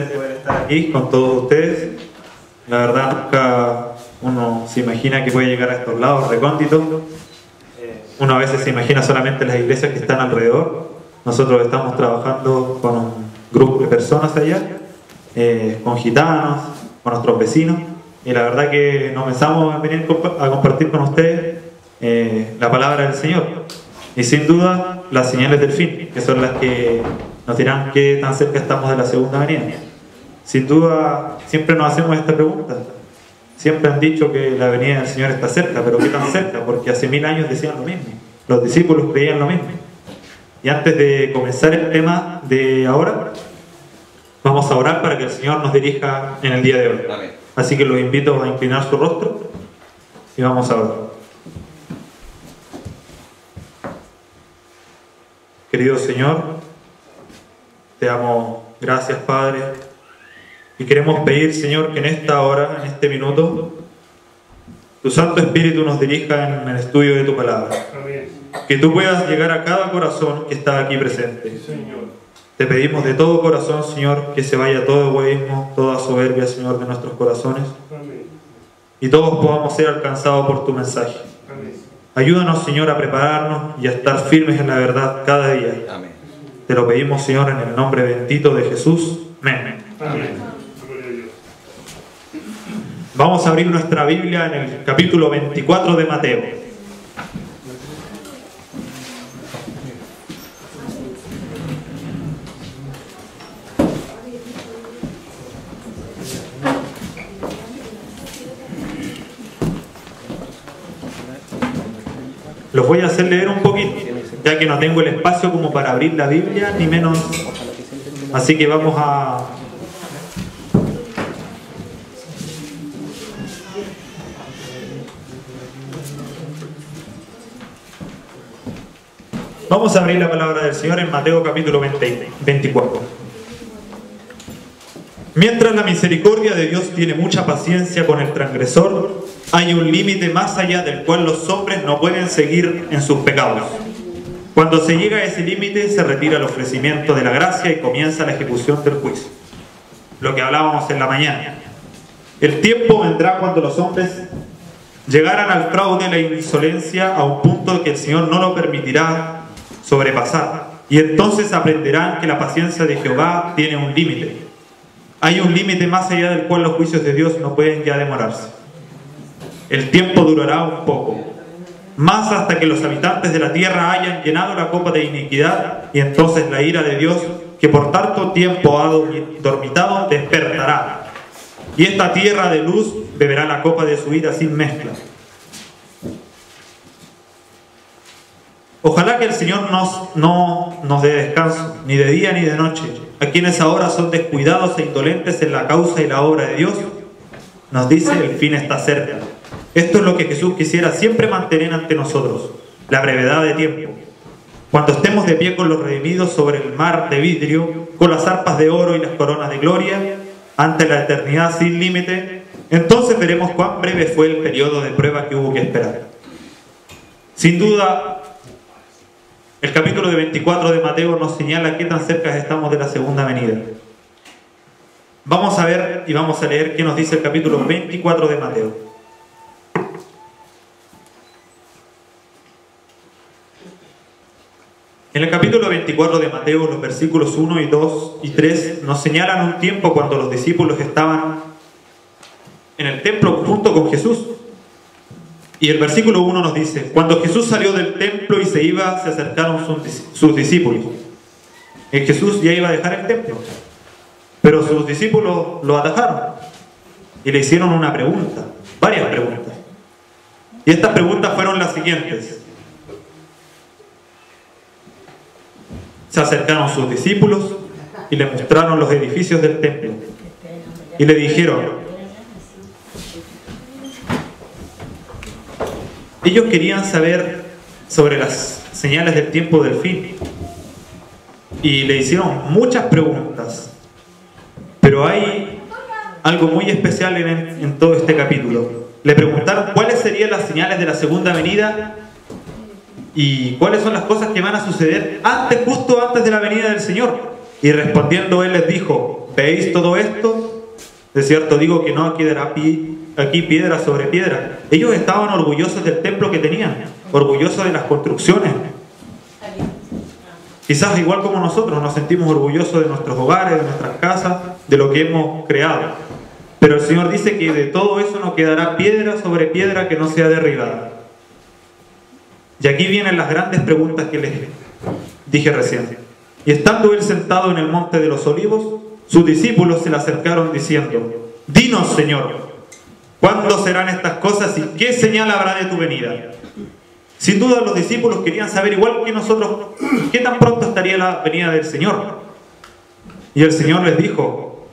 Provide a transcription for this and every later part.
poder estar aquí con todos ustedes. La verdad, nunca uno se imagina que puede llegar a estos lados recónditos. Uno a veces se imagina solamente las iglesias que están alrededor. Nosotros estamos trabajando con un grupo de personas allá, con gitanos, con nuestros vecinos, y la verdad que nos pensamos en venir a compartir con ustedes la palabra del Señor. Y sin duda, las señales del fin, que son las que nos dirán qué tan cerca estamos de la segunda venida. Sin duda, siempre nos hacemos esta pregunta. Siempre han dicho que la venida del Señor está cerca, pero ¿qué tan cerca? Porque hace 1000 años decían lo mismo. Los discípulos creían lo mismo. Y antes de comenzar el tema de ahora, vamos a orar para que el Señor nos dirija en el día de hoy. Amén. Así que los invito a inclinar su rostro y vamos a orar. Querido Señor, te damos gracias, Padre, y queremos pedir, Señor, que en esta hora, en este minuto, tu Santo Espíritu nos dirija en el estudio de tu palabra. Amén. Que tú puedas llegar a cada corazón que está aquí presente. Señor. Te pedimos de todo corazón, Señor, que se vaya todo egoísmo, toda soberbia, Señor, de nuestros corazones, Amén. y todos podamos ser alcanzados por tu mensaje. Amén. Ayúdanos, Señor, a prepararnos y a estar firmes en la verdad cada día. Amén. Te lo pedimos, Señor, en el nombre bendito de Jesús. Amén. Amén. Gloria a Dios. Vamos a abrir nuestra Biblia en el capítulo 24 de Mateo. Los voy a hacer leer un poquito, ya que no tengo el espacio como para abrir la Biblia, ni menos. Así que vamos a abrir la palabra del Señor en Mateo capítulo 24. Mientras la misericordia de Dios tiene mucha paciencia con el transgresor, hay un límite más allá del cual los hombres no pueden seguir en sus pecados. Cuando se llega a ese límite, se retira el ofrecimiento de la gracia y comienza la ejecución del juicio. Lo que hablábamos en la mañana. El tiempo vendrá cuando los hombres llegaran al fraude y la insolencia a un punto que el Señor no lo permitirá sobrepasar. Y entonces aprenderán que la paciencia de Jehová tiene un límite. Hay un límite más allá del cual los juicios de Dios no pueden ya demorarse. El tiempo durará un poco, más hasta que los habitantes de la tierra hayan llenado la copa de iniquidad, y entonces la ira de Dios, que por tanto tiempo ha dormitado, despertará. Y esta tierra de luz beberá la copa de su ira sin mezcla. Ojalá que el Señor no nos dé descanso, ni de día ni de noche, a quienes ahora son descuidados e indolentes en la causa y la obra de Dios. Nos dice: el fin está cerca. Esto es lo que Jesús quisiera siempre mantener ante nosotros: la brevedad de tiempo. Cuando estemos de pie con los redimidos sobre el mar de vidrio, con las arpas de oro y las coronas de gloria, ante la eternidad sin límite, entonces veremos cuán breve fue el periodo de prueba que hubo que esperar. Sin duda, el capítulo de 24 de Mateo nos señala qué tan cerca estamos de la segunda venida. Vamos a ver y vamos a leer qué nos dice el capítulo 24 de Mateo. En el capítulo 24 de Mateo, los versículos 1 y 2 y 3 nos señalan un tiempo cuando los discípulos estaban en el templo junto con Jesús. Y el versículo 1 nos dice: cuando Jesús salió del templo y se iba, se acercaron sus discípulos. Jesús ya iba a dejar el templo, pero sus discípulos lo atajaron y le hicieron una pregunta, varias preguntas. Y estas preguntas fueron las siguientes. Se acercaron sus discípulos y le mostraron los edificios del templo y le dijeron. Ellos querían saber sobre las señales del tiempo del fin y le hicieron muchas preguntas, pero hay algo muy especial en todo este capítulo. Le preguntaron cuáles serían las señales de la segunda venida y cuáles son las cosas que van a suceder justo antes de la venida del Señor. Y respondiendo él les dijo: ¿veis todo esto? De cierto digo que no quedará aquí piedra sobre piedra. Ellos estaban orgullosos del templo que tenían, orgullosos de las construcciones. Quizás igual como nosotros nos sentimos orgullosos de nuestros hogares, de nuestras casas, de lo que hemos creado. Pero el Señor dice que de todo eso no quedará piedra sobre piedra que no sea derribada. Y aquí vienen las grandes preguntas que les dije recién. Y estando él sentado en el monte de los olivos, sus discípulos se le acercaron diciendo: dinos, Señor, ¿cuándo serán estas cosas y qué señal habrá de tu venida? Sin duda los discípulos querían saber, igual que nosotros, qué tan pronto estaría la venida del Señor. Y el Señor les dijo,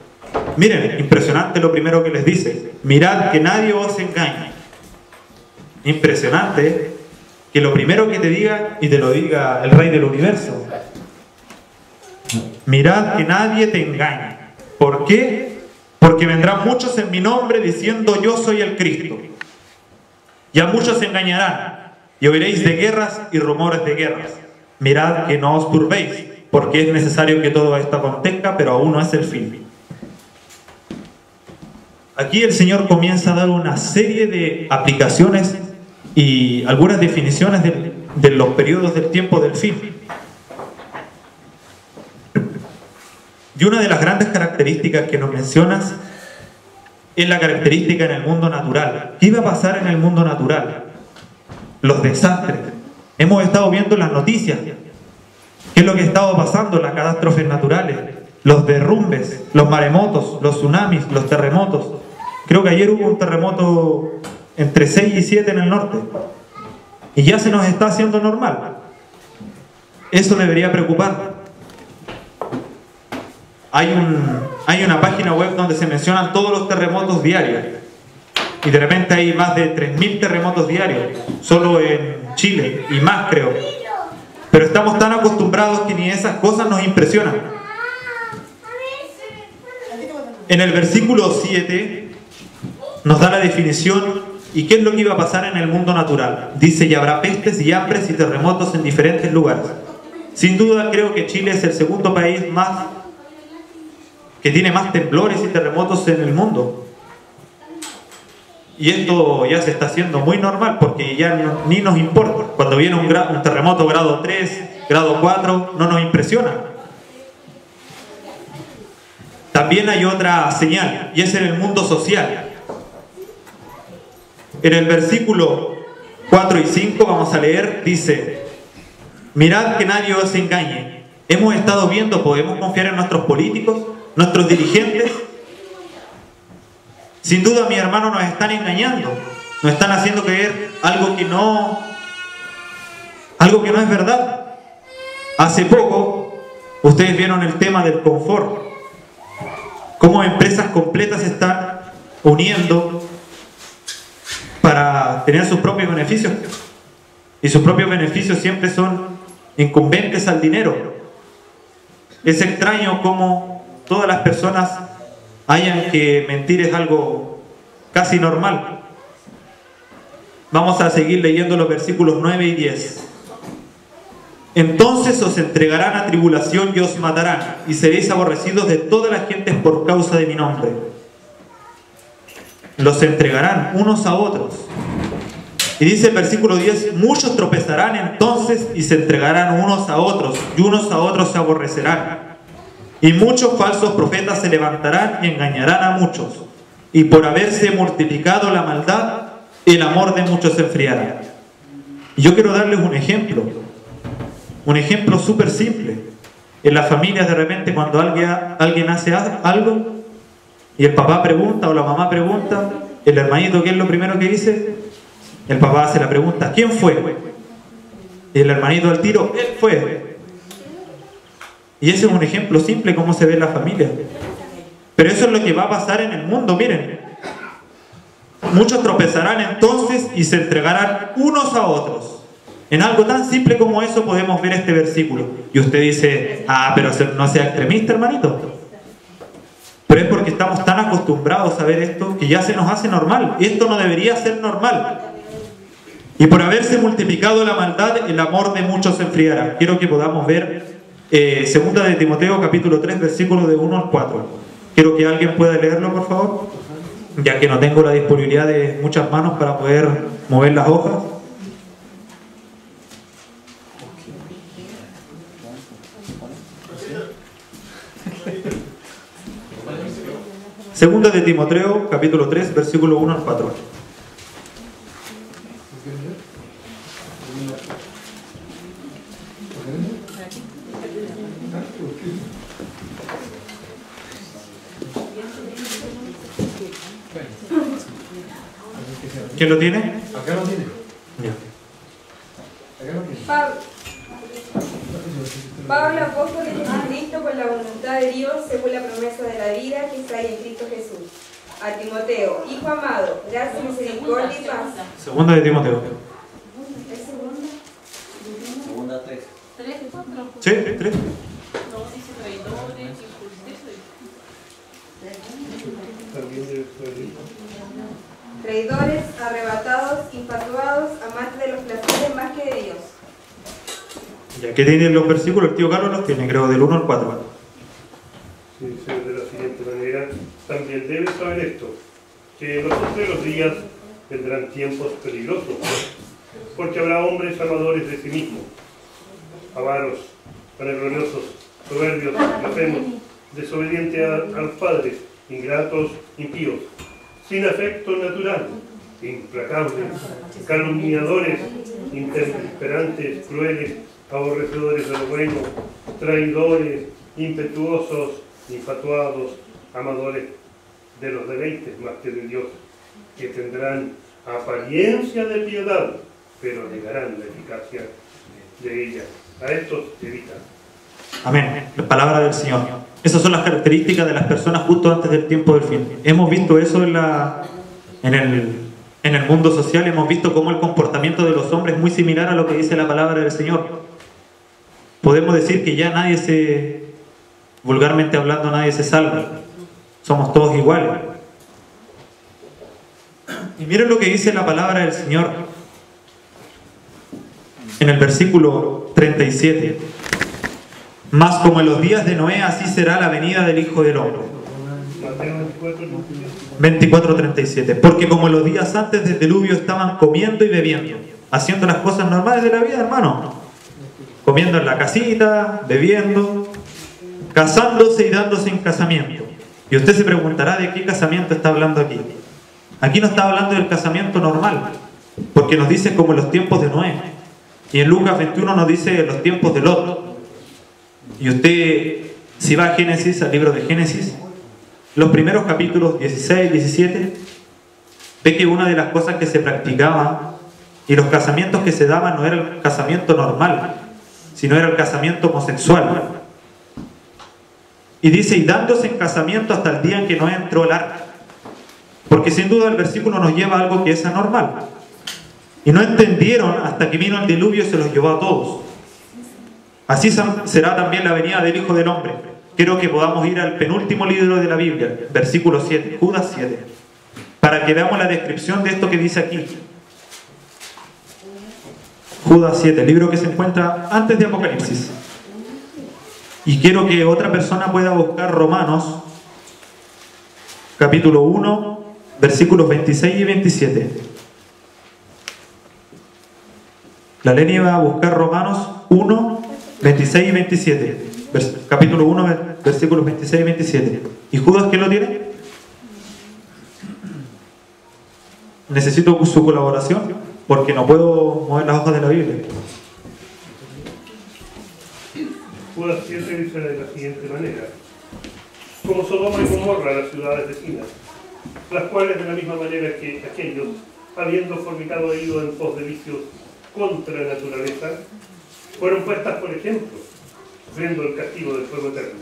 miren, impresionante lo primero que les dice: mirad que nadie os engañe. Impresionante que lo primero que te diga, y te lo diga el Rey del Universo: mirad que nadie te engañe. ¿Por qué? Porque vendrán muchos en mi nombre diciendo yo soy el Cristo. Y a muchos se engañarán. Y oiréis de guerras y rumores de guerras. Mirad que no os turbéis, porque es necesario que todo esto acontezca, pero aún no es el fin. Aquí el Señor comienza a dar una serie de aplicaciones y algunas definiciones de los periodos del tiempo del fin. Y una de las grandes características que nos mencionas es la característica en el mundo natural. ¿Qué iba a pasar en el mundo natural? Los desastres. Hemos estado viendo en las noticias qué es lo que ha estado pasando, las catástrofes naturales, los derrumbes, los maremotos, los tsunamis, los terremotos. Creo que ayer hubo un terremoto entre 6 y 7 en el norte y ya se nos está haciendo normal. Eso debería preocupar. Hay una página web donde se mencionan todos los terremotos diarios. Y de repente hay más de 3.000 terremotos diarios, solo en Chile, y más creo. Pero estamos tan acostumbrados que ni esas cosas nos impresionan. En el versículo 7 nos da la definición y qué es lo que iba a pasar en el mundo natural. Dice, y habrá pestes y hambres y terremotos en diferentes lugares. Sin duda creo que Chile es el segundo país que tiene más temblores y terremotos en el mundo. Y esto ya se está haciendo muy normal porque ya ni nos importa. Cuando viene un terremoto grado 3, grado 4, no nos impresiona. También hay otra señal, y es en el mundo social. En el versículo 4 y 5 vamos a leer, dice: mirad que nadie os engañe. Hemos estado viendo, podemos confiar en nuestros políticos, nuestros dirigentes. Sin duda, mis hermanos, nos están engañando, nos están haciendo creer algo que no es verdad. Hace poco, ustedes vieron el tema del confort, cómo empresas completas se están uniendo para tener sus propios beneficios, y sus propios beneficios siempre son incumbentes al dinero. Es extraño cómo todas las personas hayan que mentir, es algo casi normal. Vamos a seguir leyendo los versículos 9 y 10. Entonces os entregarán a tribulación y os matarán, y seréis aborrecidos de todas las gentes por causa de mi nombre. Los entregarán unos a otros. Y dice el versículo 10, muchos tropezarán entonces y se entregarán unos a otros, y unos a otros se aborrecerán. Y muchos falsos profetas se levantarán y engañarán a muchos. Y por haberse multiplicado la maldad, el amor de muchos se enfriará. Y yo quiero darles un ejemplo súper simple. En las familias, de repente, cuando alguien hace algo y el papá pregunta o la mamá pregunta, el hermanito, ¿qué es lo primero que dice? El papá hace la pregunta, ¿quién fue? Y el hermanito al tiro, él fue. Y ese es un ejemplo simple cómo se ve en la familia. Pero eso es lo que va a pasar en el mundo, miren. Muchos tropezarán entonces y se entregarán unos a otros. En algo tan simple como eso podemos ver este versículo. Y usted dice, pero no sea extremista, hermanito. Pero es porque estamos tan acostumbrados a ver esto que ya se nos hace normal. Y esto no debería ser normal. Y por haberse multiplicado la maldad, el amor de muchos se enfriará. Quiero que podamos ver segunda de Timoteo capítulo 3 versículos de 1 al 4. Quiero que alguien pueda leerlo, por favor, ya que no tengo la disponibilidad de muchas manos para poder mover las hojas. Segunda de Timoteo, capítulo 3, versículo 1 al 4. ¿Quién lo tiene? Acá lo tiene. Ya. Pablo, apóstol de Jesucristo, por la voluntad de Dios, según la promesa de la vida que está en Cristo Jesús. A Timoteo, hijo amado, gracia, misericordia y paz. Segunda de Timoteo. ¿Es segunda? Segunda 3. ¿Tres y cuatro? Sí, 3. No, dice traidores, Traidores, arrebatados, infatuados, amantes de los placeres más que de Dios. Ya que tienen los versículos, el tío Carlos los tiene, creo, del 1 al 4. Sí, dice de la siguiente manera: también debes saber esto, que en los postreros días vendrán tiempos peligrosos, porque habrá hombres amadores de sí mismos, avaros, vanagloriosos, soberbios, blasfemos, desobedientes a los padres, ingratos, impíos, sin afecto natural, implacables, calumniadores, intemperantes, crueles, aborrecedores de lo bueno, traidores, impetuosos, infatuados, amadores de los deleites más que de Dios, que tendrán apariencia de piedad, pero negarán la eficacia de ella. A estos evita. Amén. La palabra del Señor. Esas son las características de las personas justo antes del tiempo del fin. Hemos visto eso en el mundo social, hemos visto cómo el comportamiento de los hombres es muy similar a lo que dice la palabra del Señor. Podemos decir que ya vulgarmente hablando, nadie se salva. Somos todos iguales. Y miren lo que dice la palabra del Señor en el versículo 37. Mas como en los días de Noé, así será la venida del Hijo del Hombre. Mateo 24:37. Porque como en los días antes del diluvio estaban comiendo y bebiendo, haciendo las cosas normales de la vida, hermano. Comiendo en la casita, bebiendo, casándose y dándose en casamiento. Y usted se preguntará de qué casamiento está hablando aquí. Aquí no está hablando del casamiento normal, porque nos dice como en los tiempos de Noé. Y en Lucas 21 nos dice los tiempos de Lot. Y usted, si va a Génesis, al libro de Génesis, los primeros capítulos 16, 17, ve que una de las cosas que se practicaba y los casamientos que se daban no era el casamiento normal, sino era el casamiento homosexual. Y dice, y dándose en casamiento hasta el día en que Noé entró el arca. Porque sin duda el versículo nos lleva a algo que es anormal. Y no entendieron hasta que vino el diluvio y se los llevó a todos. Así será también la venida del Hijo del Hombre. Quiero que podamos ir al penúltimo libro de la Biblia, versículo 7, Judas 7, para que veamos la descripción de esto que dice aquí. Judas 7, libro que se encuentra antes de Apocalipsis. Y quiero que otra persona pueda buscar Romanos, capítulo 1, versículos 26 y 27. La Leni va a buscar Romanos 1, 26 y 27. Capítulo 1, versículos 26 y 27. ¿Y Judas quién lo tiene? Necesito su colaboración porque no puedo mover las hojas de la Biblia. Judas 7 dice de la siguiente manera: como Sodoma y Gomorra, las ciudades vecinas, las cuales de la misma manera que aquellos, habiendo fornicado e ido en pos de vicios contra la naturaleza, fueron puestas por ejemplo, sufriendo el castigo del fuego eterno.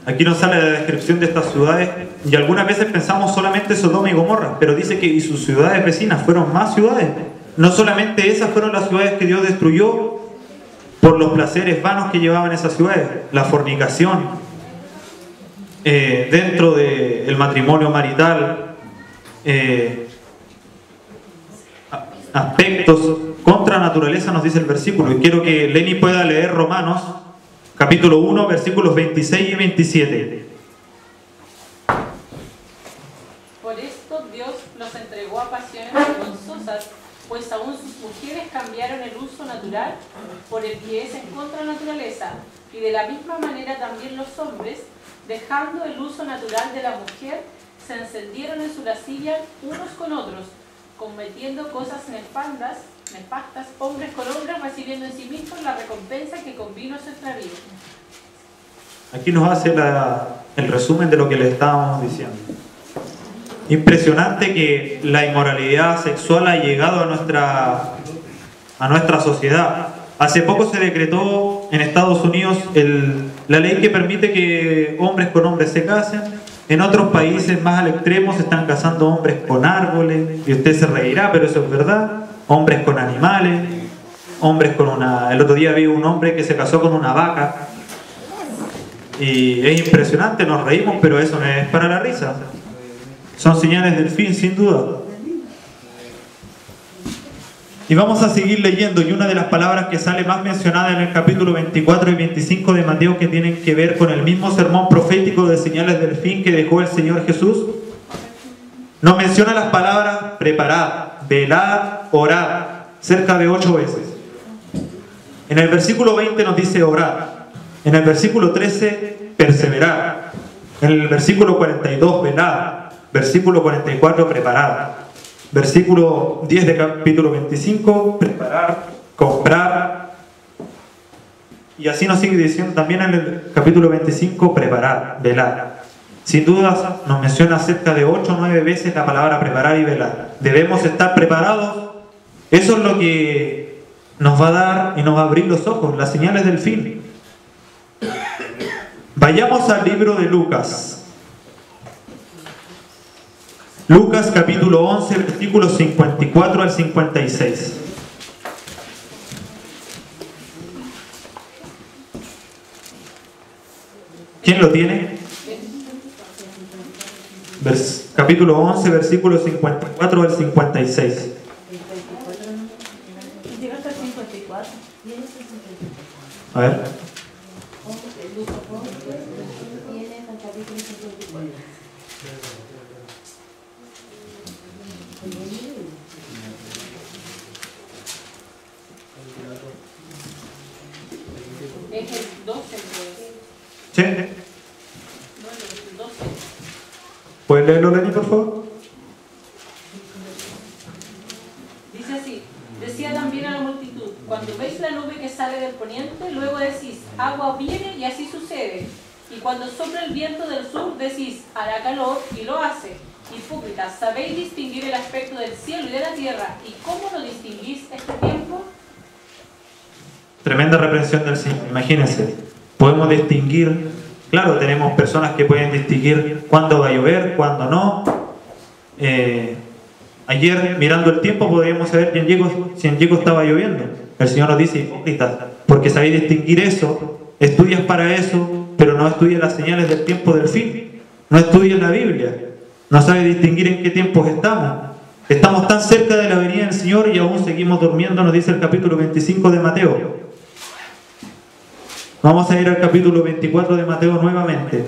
Aquí nos sale la descripción de estas ciudades y algunas veces pensamos solamente Sodoma y Gomorra, pero dice que y sus ciudades vecinas fueron más ciudades. No solamente esas fueron las ciudades que Dios destruyó por los placeres vanos que llevaban esas ciudades, la fornicación, dentro del matrimonio marital, aspectos contra naturaleza, nos dice el versículo. Y quiero que Lenny pueda leer Romanos capítulo 1, versículos 26 y 27. Por esto Dios los entregó a pasiones vergonzosas, pues aún sus mujeres cambiaron el uso natural por el que es en contra de la naturaleza, y de la misma manera también los hombres, dejando el uso natural de la mujer, se encendieron en su lascivia unos con otros, cometiendo cosas nefastas, hombres con hombres, recibiendo en sí mismos la recompensa que convino a su extravío. Aquí nos hace el resumen de lo que le estábamos diciendo. Impresionante que la inmoralidad sexual ha llegado a nuestra sociedad. Hace poco se decretó en Estados Unidos la ley que permite que hombres con hombres se casen. En otros países más al extremo se están casando hombres con árboles, y usted se reirá, pero eso es verdad. Hombres con animales, hombres con una... El otro día vi un hombre que se casó con una vaca. Y es impresionante, nos reímos, pero eso no es para la risa. Son señales del fin, sin duda. Y vamos a seguir leyendo, y una de las palabras que sale más mencionada en el capítulo 24 y 25 de Mateo, que tienen que ver con el mismo sermón profético de señales del fin que dejó el Señor Jesús, nos menciona las palabras preparad, velad, orad, cerca de 8 veces. En el versículo 20 nos dice orad, en el versículo 13 perseverad, en el versículo 42 velad, versículo 44 preparad, versículo 10 de capítulo 25 preparar, comprar, y así nos sigue diciendo también en el capítulo 25 preparar, velar. Sin duda nos menciona cerca de 8 o 9 veces la palabra preparar y velar. Debemos estar preparados. Eso es lo que nos va a dar y nos va a abrir los ojos, las señales del fin. Vayamos al libro de Lucas. Lucas capítulo 11, versículos 54 al 56. ¿Quién lo tiene? Capítulo 11, versículos 54 al 56. Llega hasta el 54. A ver. Es el 12. ¿Sí? No, el 12. ¿Puedes leerlo, Lenny, por favor? Dice así: decía también a la multitud, cuando veis la nube que sale del poniente, luego decís, agua viene, y así sucede. Y cuando sopla el viento del sur, decís, hará calor, y lo hace. Hipócritas, ¿sabéis distinguir el aspecto del cielo y de la tierra? ¿Y cómo lo distinguís este tiempo? Tremenda reprensión del Señor. Imagínense, podemos distinguir, claro, tenemos personas que pueden distinguir cuándo va a llover, cuándo no. Ayer, mirando el tiempo, podíamos saber si en Yeco estaba lloviendo. El Señor nos dice, hipócritas, porque sabéis distinguir eso, estudias para eso, pero no estudias las señales del tiempo del fin. No estudias la Biblia. No sabes distinguir en qué tiempos estamos. Estamos tan cerca de la venida del Señor y aún seguimos durmiendo, nos dice el capítulo 25 de Mateo. Vamos a ir al capítulo 24 de Mateo nuevamente.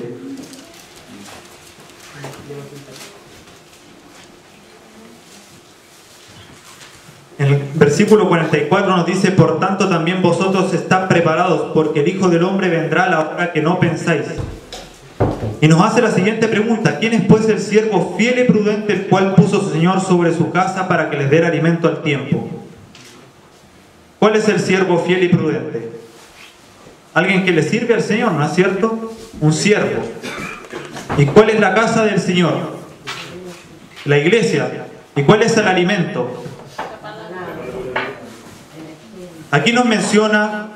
En el versículo 44 nos dice, por tanto también vosotros estad preparados, porque el Hijo del Hombre vendrá a la hora que no pensáis. Y nos hace la siguiente pregunta: ¿quién es pues el siervo fiel y prudente, el cual puso su Señor sobre su casa para que les dé alimento al tiempo? ¿Cuál es el siervo fiel y prudente? Alguien que le sirve al Señor, ¿no es cierto? Un siervo. ¿Y cuál es la casa del Señor? La iglesia. ¿Y cuál es el alimento? Aquí nos menciona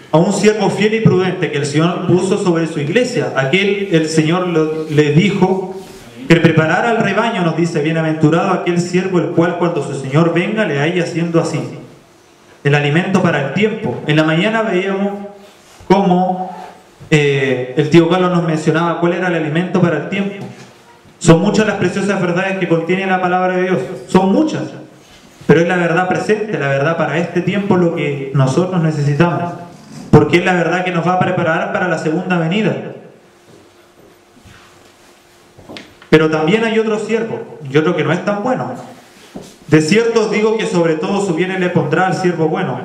a un siervo fiel y prudente que el Señor puso sobre su iglesia. Aquí el Señor le dijo que preparara al rebaño, nos dice, bienaventurado aquel siervo el cual cuando su Señor venga le haya haciendo así. El alimento para el tiempo. En la mañana veíamos cómo el tío Carlos nos mencionaba cuál era el alimento para el tiempo. Son muchas las preciosas verdades que contiene la palabra de Dios. Son muchas. Pero es la verdad presente, la verdad para este tiempo lo que nosotros necesitamos. porque es la verdad que nos va a preparar para la segunda venida. Pero también hay otro siervo, y otro que no es tan bueno. De cierto os digo que sobre todo su bien le pondrá al siervo bueno.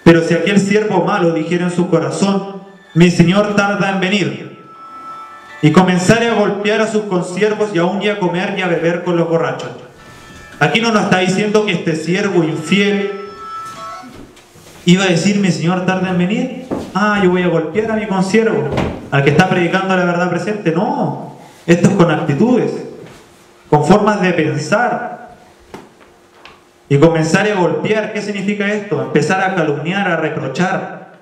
Pero si aquel siervo malo dijera en su corazón, mi señor tarda en venir, y comenzare a golpear a sus consiervos y aún y a comer y a beber con los borrachos. Aquí no nos está diciendo que este siervo infiel iba a decir, mi señor tarda en venir, yo voy a golpear a mi consiervo, al que está predicando la verdad presente. No, esto es con actitudes, con formas de pensar. Y comenzar a golpear, ¿qué significa esto? Empezar a calumniar, a reprochar.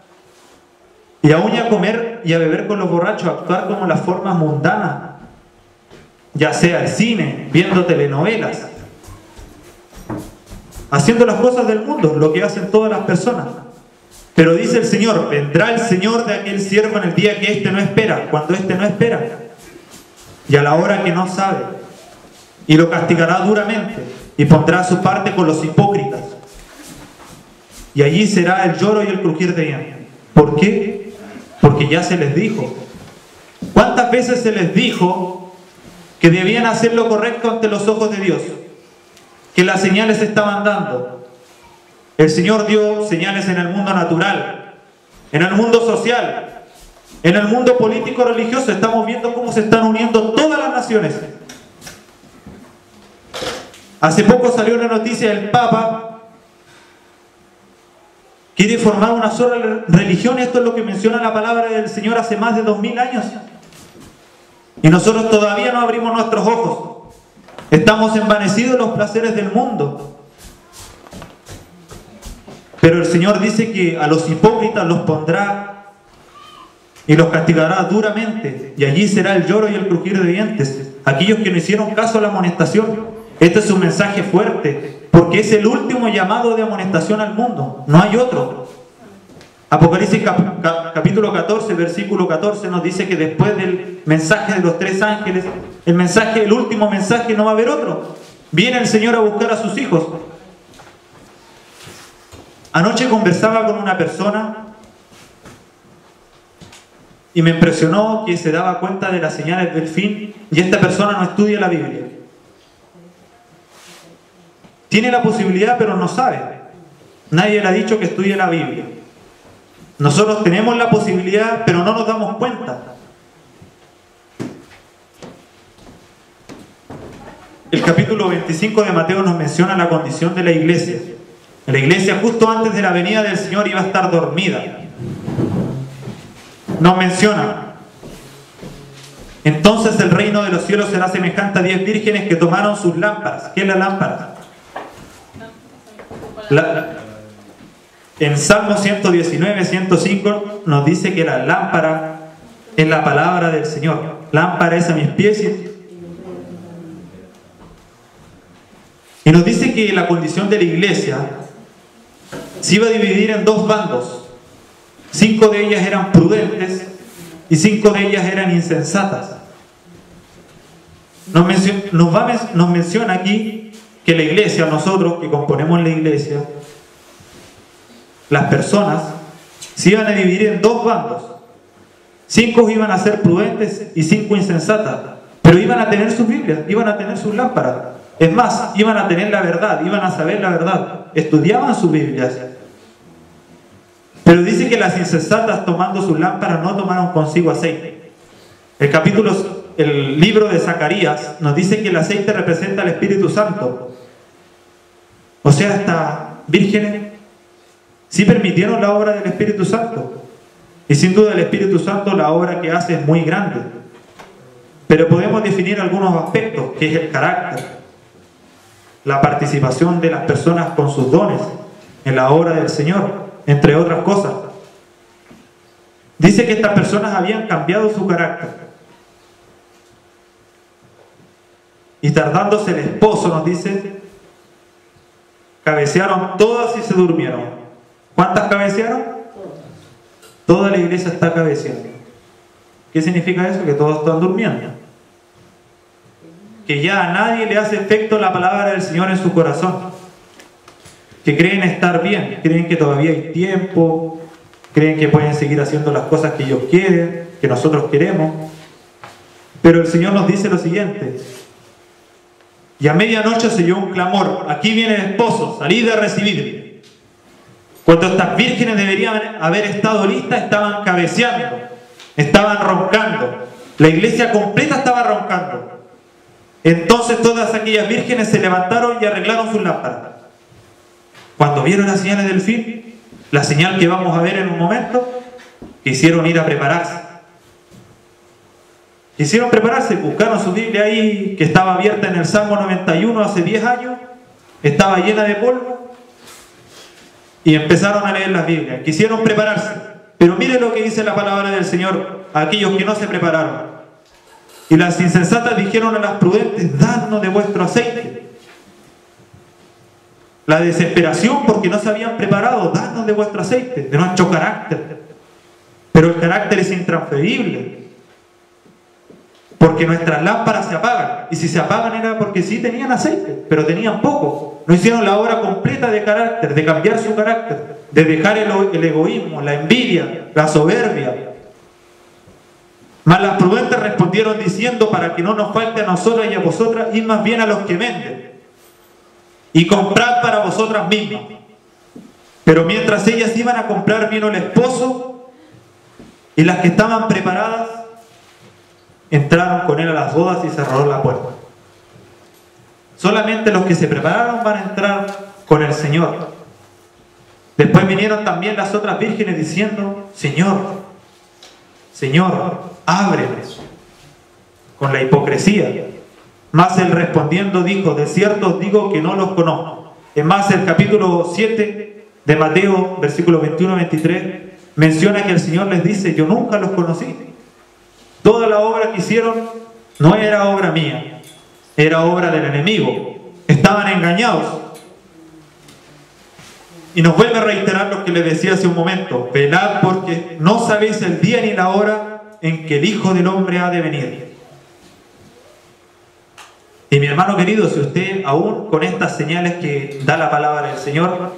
Y aún a comer y a beber con los borrachos, actuar como las formas mundanas, ya sea el cine, viendo telenovelas, haciendo las cosas del mundo, lo que hacen todas las personas. Pero dice el Señor, vendrá el Señor de aquel siervo en el día que éste no espera, cuando éste no espera, y a la hora que no sabe, y lo castigará duramente, y pondrá su parte con los hipócritas. Y allí será el lloro y el crujir de dientes. ¿Por qué? Porque ya se les dijo. ¿Cuántas veces se les dijo que debían hacer lo correcto ante los ojos de Dios? Que las señales se estaban dando. El Señor dio señales en el mundo natural, en el mundo social, en el mundo político religioso. Estamos viendo cómo se están uniendo todas las naciones. Hace poco salió una noticia del Papa, quiere formar una sola religión. Esto es lo que menciona la palabra del Señor hace más de 2000 años. Y nosotros todavía no abrimos nuestros ojos. Estamos envanecidos en los placeres del mundo. Pero el Señor dice que a los hipócritas los pondrá y los castigará duramente. Y allí será el lloro y el crujir de dientes. Aquellos que no hicieron caso a la amonestación. Este es un mensaje fuerte, porque es el último llamado de amonestación al mundo. No hay otro. Apocalipsis capítulo 14, versículo 14 nos dice que después del mensaje de los 3 ángeles, el último mensaje, no va a haber otro. Viene el Señor a buscar a sus hijos. Anoche conversaba con una persona y me impresionó que se daba cuenta de las señales del fin, y esta persona no estudia la Biblia. Tiene la posibilidad, pero no sabe. Nadie le ha dicho que estudie la Biblia. Nosotros tenemos la posibilidad, pero no nos damos cuenta. El capítulo 25 de Mateo nos menciona la condición de la iglesia. La iglesia justo antes de la venida del Señor iba a estar dormida. Nos menciona: entonces el reino de los cielos será semejante a 10 vírgenes que tomaron sus lámparas. ¿Qué es la lámpara? En Salmo 119, 105 nos dice que la lámpara es la palabra del Señor. Lámpara es a mis pies. Y nos dice que la condición de la iglesia se iba a dividir en 2 bandos. 5 de ellas eran prudentes y 5 de ellas eran insensatas. Nos menciona aquí que la iglesia, nosotros que componemos la iglesia, las personas, se iban a dividir en 2 bandos. 5 iban a ser prudentes y 5 insensatas, pero iban a tener sus Biblias, iban a tener sus lámparas. Es más, iban a tener la verdad, iban a saber la verdad, estudiaban sus Biblias. Pero dice que las insensatas, tomando sus lámparas, no tomaron consigo aceite. El libro de Zacarías nos dice que el aceite representa al Espíritu Santo. O sea, estas vírgenes sí permitieron la obra del Espíritu Santo. Y sin duda el Espíritu Santo, la obra que hace es muy grande. Pero podemos definir algunos aspectos, que es el carácter, la participación de las personas con sus dones en la obra del Señor, entre otras cosas. Dice que estas personas habían cambiado su carácter. Y tardándose el esposo, nos dice, cabecearon todas y se durmieron. ¿Cuántas cabecearon? Toda la iglesia está cabeceando. ¿Qué significa eso? Que todos están durmiendo. Que ya a nadie le hace efecto la palabra del Señor en su corazón. Que creen estar bien, creen que todavía hay tiempo, creen que pueden seguir haciendo las cosas que ellos quieren, que nosotros queremos. Pero el Señor nos dice lo siguiente: y a medianoche se oyó un clamor, aquí viene el esposo, salid a recibir. Cuando estas vírgenes deberían haber estado listas, estaban cabeceando, estaban roncando. La iglesia completa estaba roncando. Entonces todas aquellas vírgenes se levantaron y arreglaron sus lámparas. Cuando vieron las señales del fin, la señal que vamos a ver en un momento, quisieron ir a prepararse. Quisieron prepararse, buscaron su Biblia ahí, que estaba abierta en el Salmo 91 hace 10 años, estaba llena de polvo, y empezaron a leer las Biblias. Quisieron prepararse, pero miren lo que dice la palabra del Señor a aquellos que no se prepararon. Y las insensatas dijeron a las prudentes: dadnos de vuestro aceite. La desesperación porque no se habían preparado: dadnos de vuestro aceite, de nuestro carácter. Pero el carácter es intransferible, porque nuestras lámparas se apagan, y si se apagan era porque sí tenían aceite, pero tenían poco. No hicieron la obra completa de carácter, de cambiar su carácter, de dejar el egoísmo, la envidia, la soberbia. Mas las prudentes respondieron diciendo: para que no nos falte a nosotras y a vosotras, id más bien a los que venden y comprad para vosotras mismas. Pero mientras ellas iban a comprar, vino el esposo, y las que estaban preparadas entraron con él a las bodas y cerraron la puerta. Solamente los que se prepararon van a entrar con el Señor. Después vinieron también las otras vírgenes diciendo: Señor, Señor, ábrenos, con la hipocresía. Mas él respondiendo dijo: de cierto os digo que no los conozco. Es más, el capítulo 7 de Mateo, versículos 21-23, menciona que el Señor les dice: yo nunca los conocí. Toda la obra que hicieron no era obra mía, era obra del enemigo. Estaban engañados. Y nos vuelve a reiterar lo que les decía hace un momento: velad, porque no sabéis el día ni la hora en que el Hijo del Hombre ha de venir. Y mi hermano querido, si usted aún con estas señales que da la palabra del Señor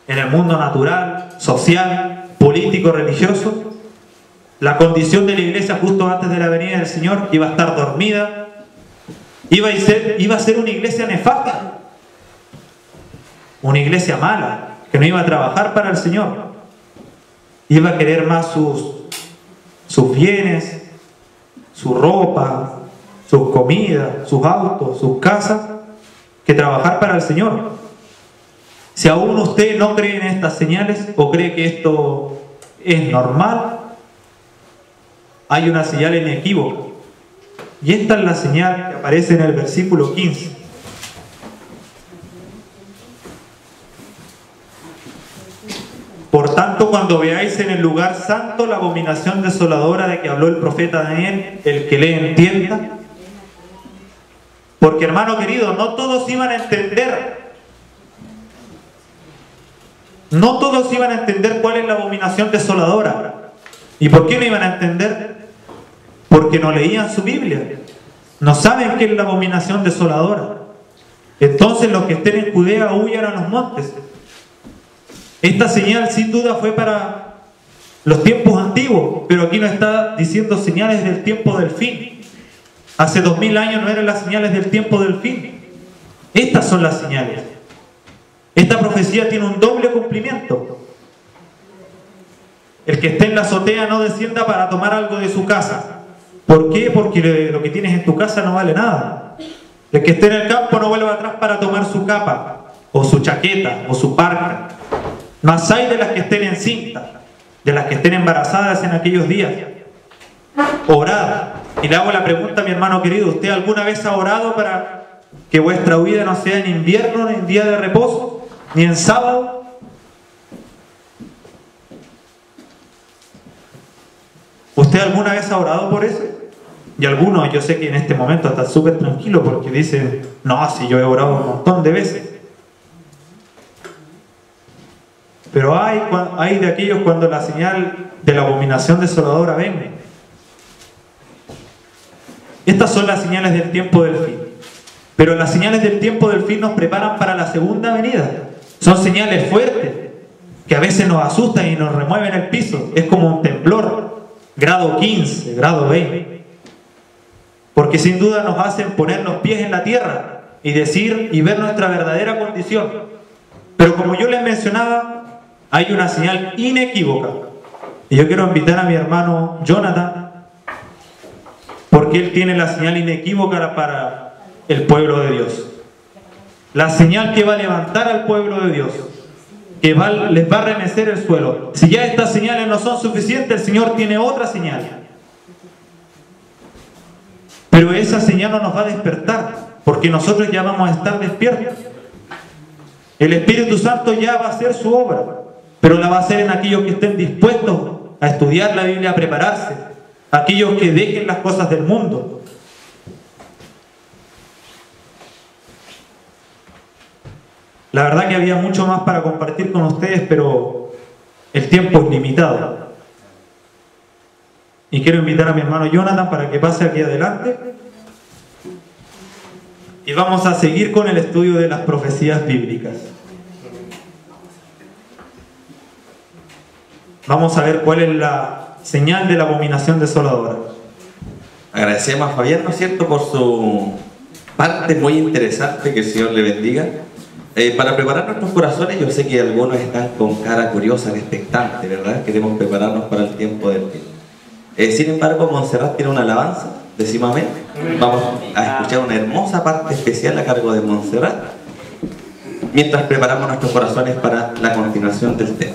en el mundo natural, social, político, religioso, la condición de la iglesia justo antes de la venida del Señor iba a estar dormida, iba a ser una iglesia nefasta, una iglesia mala, que no iba a trabajar para el Señor, iba a querer más sus bienes, su ropa, sus comidas, sus autos, sus casas, que trabajar para el Señor. Si aún usted no cree en estas señales o cree que esto es normal, hay una señal inequívoca. Y esta es la señal que aparece en el versículo 15. Por tanto, cuando veáis en el lugar santo la abominación desoladora de que habló el profeta Daniel, el que lee entienda. Porque, hermano querido, no todos iban a entender. No todos iban a entender cuál es la abominación desoladora. ¿Y por qué no iban a entender? Porque no leían su Biblia. No saben qué es la abominación desoladora. Entonces los que estén en Judea huyan a los montes. Esta señal sin duda fue para los tiempos antiguos, pero aquí nos está diciendo señales del tiempo del fin. Hace 2000 años no eran las señales del tiempo del fin. Estas son las señales. Esta profecía tiene un doble cumplimiento. El que esté en la azotea no descienda para tomar algo de su casa. ¿Por qué? Porque lo que tienes en tu casa no vale nada. El que esté en el campo no vuelva atrás para tomar su capa, o su chaqueta, o su parca. Mas hay de las que estén encintas, de las que estén embarazadas en aquellos días. Orad. Y le hago la pregunta a mi hermano querido: ¿usted alguna vez ha orado para que vuestra huida no sea en invierno, ni en día de reposo, ni en sábado? ¿Usted alguna vez ha orado por eso? Y algunos, yo sé que en este momento están súper tranquilos porque dicen: no, si yo he orado un montón de veces. Pero hay de aquellos cuando la señal de la abominación desoladora venga. Estas son las señales del tiempo del fin. Pero las señales del tiempo del fin nos preparan para la segunda venida. Son señales fuertes que a veces nos asustan y nos remueven el piso. Es como un temblor, grado 15, grado 20. Porque sin duda nos hacen poner los pies en la tierra y decir y ver nuestra verdadera condición. Pero como yo les mencionaba, hay una señal inequívoca. Y yo quiero invitar a mi hermano Jonathan, porque él tiene la señal inequívoca para el pueblo de Dios. La señal que va a levantar al pueblo de Dios, que les va a remecer el suelo. Si ya estas señales no son suficientes, el Señor tiene otra señal. Pero esa señal no nos va a despertar, porque nosotros ya vamos a estar despiertos. El Espíritu Santo ya va a hacer su obra, pero la va a hacer en aquellos que estén dispuestos a estudiar la Biblia, a prepararse, aquellos que dejen las cosas del mundo. La verdad que había mucho más para compartir con ustedes, pero el tiempo es limitado. Y quiero invitar a mi hermano Jonathan para que pase aquí adelante. Y vamos a seguir con el estudio de las profecías bíblicas. Vamos a ver cuál es la señal de la abominación desoladora. Agradecemos a Fabián, ¿no es cierto?, por su parte muy interesante, que el Señor le bendiga. Para preparar nuestros corazones, yo sé que algunos están con cara curiosa, expectante, ¿verdad? Queremos prepararnos para el tiempo del fin. Sin embargo, Montserrat tiene una alabanza, decimos amén. Vamos a escuchar una hermosa parte especial a cargo de Montserrat, mientras preparamos nuestros corazones para la continuación del tema.